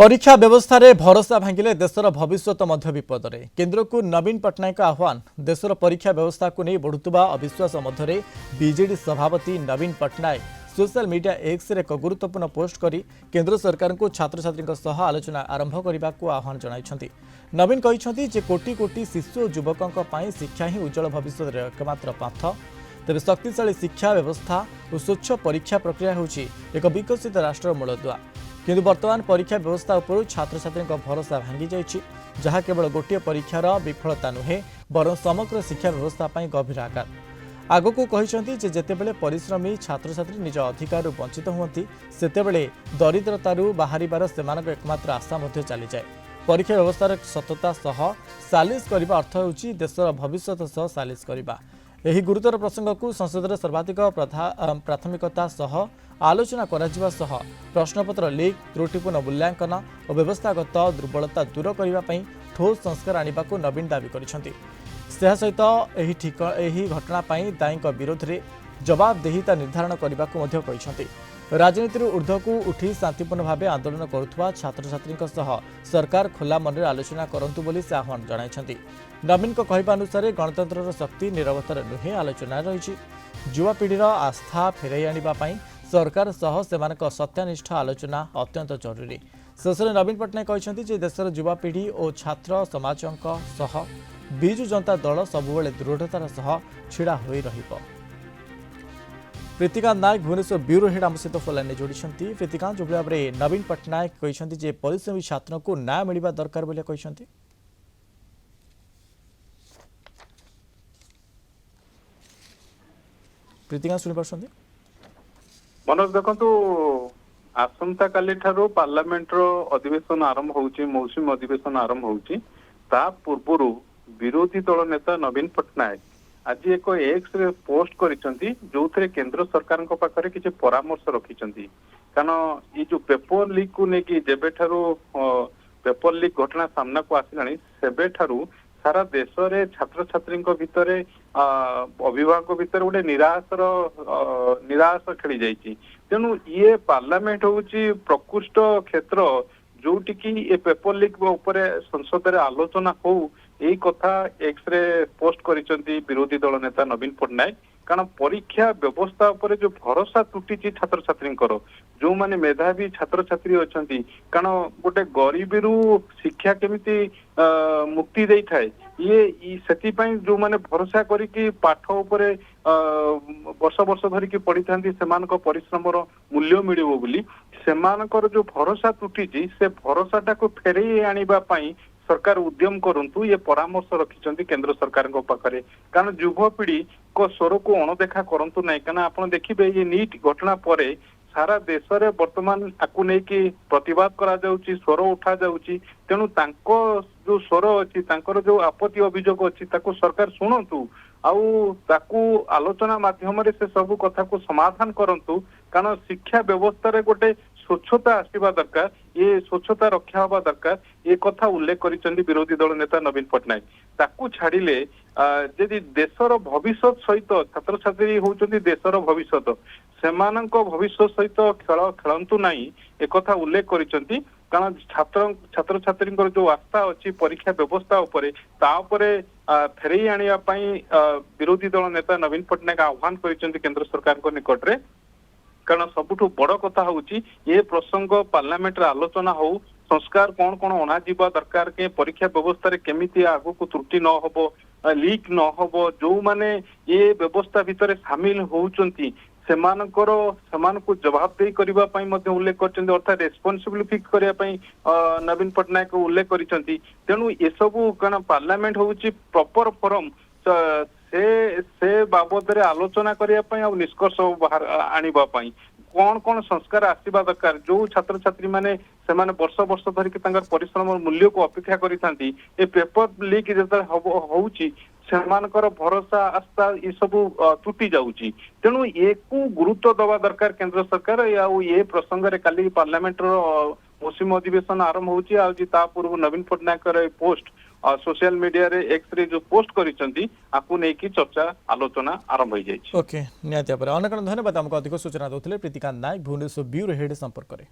परीक्षा व्यवस्था रे भरोसा भांगिले देशर भविष्यत मध्य विपद रे केंद्र को नवीन पट्टनायक आह्वान देशर परीक्षा व्यवस्था को नहीं बढ़ुवा अविश्वास मध्य बीजेडी सभापति Naveen Pattanaik social media X रे एक गुरुत्वपूर्ण पोस्ट करी केंद्र सरकार को छात्र छात्री सह आलोचना आरंभ करने को आह्वान जणाइछन्ति। नवीन कहिछन्ति जे कोटी कोटी शिशु और युवकों पई शिक्षा ही उज्जवल भविष्य रे एकमात्र पथ तेरे शक्तिशाली शिक्षा व्यवस्था और स्वच्छ परीक्षा प्रक्रिया होछि एक विकसित राष्ट्र मूलदुआ किंतु वर्तमान परीक्षा व्यवस्था उपर छात्र छात्री भरोसा भांगी जाइछि जहाँ केवल गोटे परीक्षार विफलता नुहे बर समग्र शिक्षा व्यवस्था पर गभीर आघात आगो को कहिसंती जे जेतेबेले परिश्रमी छात्र छात्री निज अधिकार वंचित हुअंती सेतेबेले दरिद्रतारू बाहरिबार सेमानक एकमात्र आशा मध्य चली जाए। परीक्षा व्यवस्था सतता सह सालिस करबा अर्थ होउछि देशर भविष्यत सह सालिस करबा। एही गुरुतर प्रसंग को संसद सर्वाधिक प्राथमिकता सह आलोचना कराजिबा सह प्रश्नपत्र लीक त्रुटिपूर्ण मूल्यांकन और व्यवस्थागत दुर्बलता दूर करने पर ठोस संस्कार आने को नवीन दावी करिसेंति। सहित एही घटना पर दायी विरोध में जवाबदेहिता निर्धारण करने को कहिसेंति। राजनीति ऊर्ध्व को उठी शांतिपूर्ण भाव आंदोलन करुवा छात्र छात्री सरकार खोला मन में आलोचना करंतु बोली से आह्वान जणाइछन्ति। नवीन को कहवा अनुसार गणतंत्र शक्ति निरवतार नुहे आलोचना रही युवापीढ़ीर आस्था फेराई आने सरकार सह सेमानक सत्यानिष्ठ आलोचना अत्यंत जरूरी। शेष में नवीन पट्टनायक कहते जे देशर युवापीढ़ी और छात्र समाज सह बिजु जनता दल सबुबले दृढ़तार सह छिड़ा होई रहिबो। प्रीतिकांत नायक भुवनेश्वर ब्यूरो हेड आम सहित फोन जोड़ी। प्रीतिकांत जो भाव में नवीन पट्टनायक कहते जे परिश्रमी छात्र को न्याय मिलवा दरकार बोले कहते प्रीतिकांत शुणी पार्टी मनोज देखु आसंता काली ठारू पार्लियामेंट रो अधिवेशन आरंभ होउची मौसुमी अधिवेशन आरंभ होउची ता पूर्व विरोधी दल नेता नवीन पट्टनायक आज एक एक्स रे पोस्ट करिसंती जो थे केंद्र सरकार को पाखरे किछि परामर्श रखिसंती कारण ये जो पेपर लीक को नेकी जेबे ठारू पेपर लीक घटना सामना को आसिलानी सेबे ठारू सारा देश रे छात्र छात्री भितर अभिभावक भितर गोटे निराश खेली जाइए तेणु ये पार्लियामेंट होची प्रकृष्ट क्षेत्र जोटि की ये पेपर लीक उपरे संसद रे आलोचना हो यही कथा एक्स रे पोस्ट करिसंती विरोधी दल नेता नवीन पट्टनायक कारण परीक्षा व्यवस्था उपरे जो भरोसा तुटी छात्र छात्री जो माने मेधावी छात्र छात्री अच्छी कारण गोटे गरीबी शिक्षा केमिति मुक्ति दे थाए ये सेतिपाई जो माने भरोसा करिकी पाठ उपरे वर्ष वर्ष धरिकी पढ़ी था सेमानक परिश्रमर मूल्य मिलिबो बोली सेमानकर जो भरोसा तुटी से भरोसाटा को फेरई आनिबा पाई सरकार उद्यम करंतु ये परामर्श रखिछंती केंद्र सरकार को पाखरे कारण युवपीढ़ी को स्वर को अणदेखा करंतु नहीं कारण आप देखिए ये नीट घटना परे सारा देश रे वर्तमान आपको नहीं प्रतिवाद करा जाउची स्वर उठा जाउची तेणु तांको जो स्वर अच्छी तांकर जो आपत्ति अभियोग अच्छी ताको सरकार शुणंतु आउ ताकू आलोचना माध्यम से सब कथा को समाधान करंतु कारण शिक्षा व्यवस्था रे गोटे स्वच्छता आसवा दरकार ये स्वच्छता रक्षा हवा दरकार ये कथा उल्लेख करिसेंती विरोधी दल नेता नवीन पट्टनायक ताकू छाड़िले यदि देशर भविष्य सहित छात्र छात्री होउचंती देशर भविष्य सेमानक भविष्य सहित खेल खेलंतु नहीं एक कथा उल्लेख करिसेंती कारण छात्र छात्री जो आस्था अच्छी परीक्षा व्यवस्था उपरे ता उपरे फेरई आनिया पई विरोधी दल नेता नवीन पट्टनायक आह्वान करिसेंती केंद्र सरकार को निकट रे कारण सबुठु बड़ कथा होउची ये प्रसंग पार्लियामेंट रे आलोचना हो संस्कार कौन कौन अना जीवा दरकार के परीक्षा व्यवस्था रे केमिति आगु को त्रुटि न होबो लीक न होबो जो माने ये व्यवस्था भितर शामिल होउचंती सेमानकर सेमानकु जवाबदेही करबा पई मध्ये उल्लेख करचंती अर्थात रेस्पोंसिबिलिटी फिक्स करिया पई नवीन पट्टनायक उल्लेख करिसंती तेणु ए सबु कारण पार्लियामेंट होउची प्रॉपर फोरम से बाबद रे आलोचना करिया पई आ निष्कर्ष बाहर आनिबा पई कौन कौन संस्कार आसवा दरकार जो छात्र छात्री माने सेमाने वर्ष वर्ष धरिकी तांकर परिश्रम मूल्य को अपेक्षा करिथांती ए पेपर लीक जता होउची सेमानकर भरोसा आस्था ये सब तुटी जाउची तेणु ये को गुरुत्व दवा दरकार केंद्र सरकार या ये प्रसंग रे काली पार्लियामेंट रो मौसुमी अधिवेशन आरंभ होउची आ ता पूर्व नवीन पट्टनायक रे पोस्ट सोशल मीडिया रे एक्स रे जो पोस्ट करिसंती आपु नै की चर्चा आलोचना आरंभ हो जाइछि। ओके नियाति पर अनेक धन्यवाद हमको अधिक सूचना दोथिले प्रीतिकांत नायक भुवनेश्वर ब्यूरो हेड संपर्क करे।